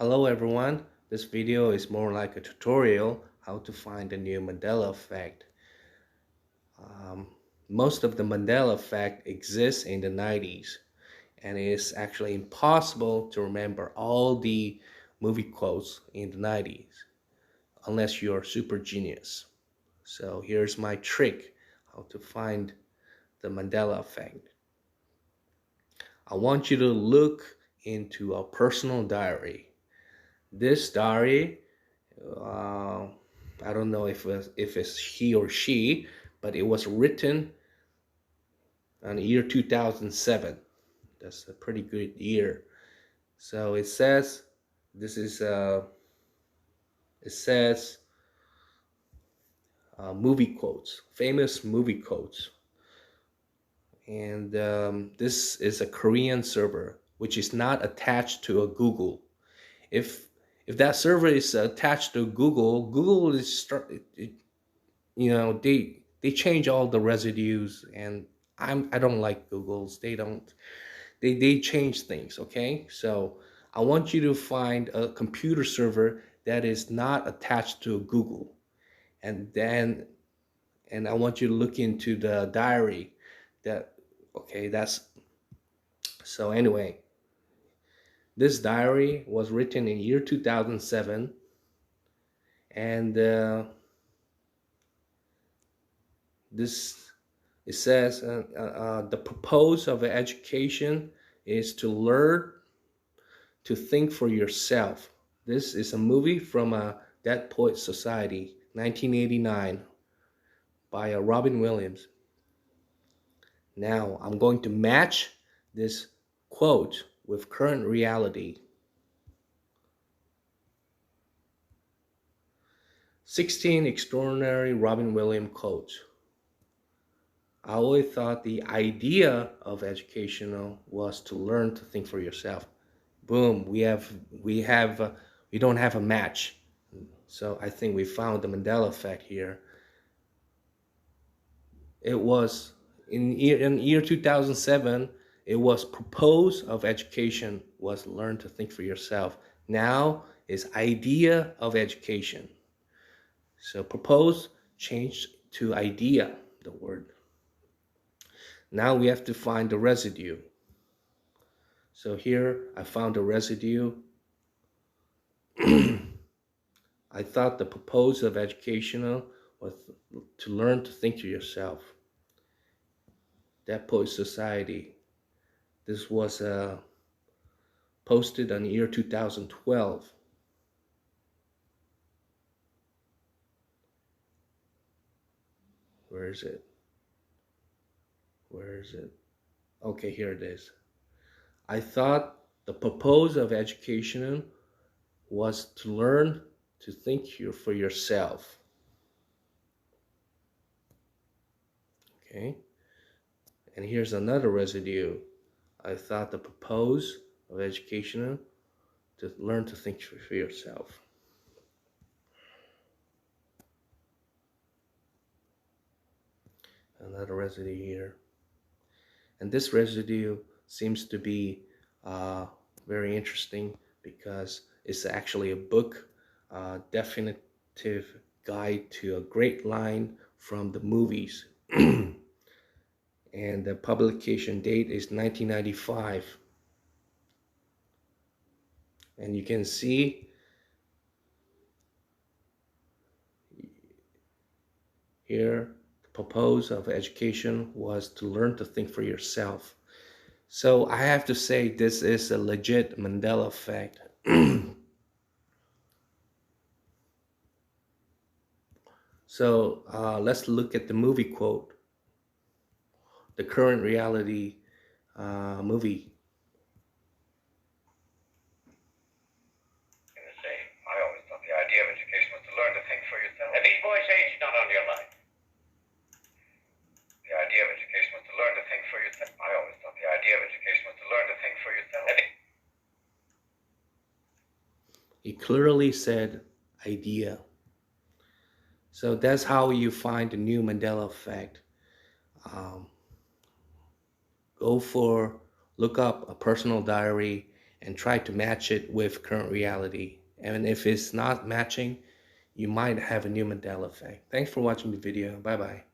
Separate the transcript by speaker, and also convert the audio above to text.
Speaker 1: Hello everyone, this video is more like a tutorial how to find the new Mandela effect. Um, Most of the Mandela effect exists in the 90s and it is actually impossible to remember all the movie quotes in the 90s unless you're super genius. So here's my trick how to find the Mandela effect. I want you to look into a personal diary. This diary uh, I don't know if it's he or she, but it was written in the year 2007. That's a pretty good year. So it says this is it says movie quotes, famous movie quotes, and this is a Korean server which is not attached to a Google. If if that server is attached to Google, Google is they change all the residues, and I don't like Google's. They change things. Okay, so I want you to find a computer server that is not attached to Google, and then and I want you to look into the diary. That okay, that's so anyway. This diary was written in year 2007, and this it says the purpose of education is to learn to think for yourself. This is a movie from Dead Poet Society, 1989, by Robin Williams. Now I'm going to match this quote with current reality. 16 extraordinary Robin Williams quotes. I always thought the idea of educational was to learn to think for yourself. Boom, we don't have a match. So I think we found the Mandela effect here. It was in year 2007, it was proposed of education was learn to think for yourself. Now is idea of education. So propose changed to idea, the word. Now we have to find the residue. So here I found the residue. I thought the purpose of educational was to learn to think to yourself. That Poet Society. This was posted on the year 2012. Where is it? Where is it? Okay, here it is. I thought the purpose of education was to learn to think for yourself. Okay, and here's another residue. I thought the purpose of education to learn to think for yourself. Another residue here. And this residue seems to be very interesting because it's actually a book, definitive guide to a great line from the movies. And the publication date is 1995. And you can see here, the purpose of education was to learn to think for yourself. So I have to say this is a legit Mandela effect. So let's look at the movie quote, the current reality movie.
Speaker 2: I always thought the idea of education was to learn to think for yourself. At these boys' age, not on your life. The idea of education was to learn to think for yourself. I always thought the idea of education was to learn to think for yourself.
Speaker 1: He clearly said idea. So that's how you find the new Mandela effect. Um, look up a personal diary and try to match it with current reality. And if it's not matching, you might have a new Mandela effect. Thanks for watching the video. Bye bye.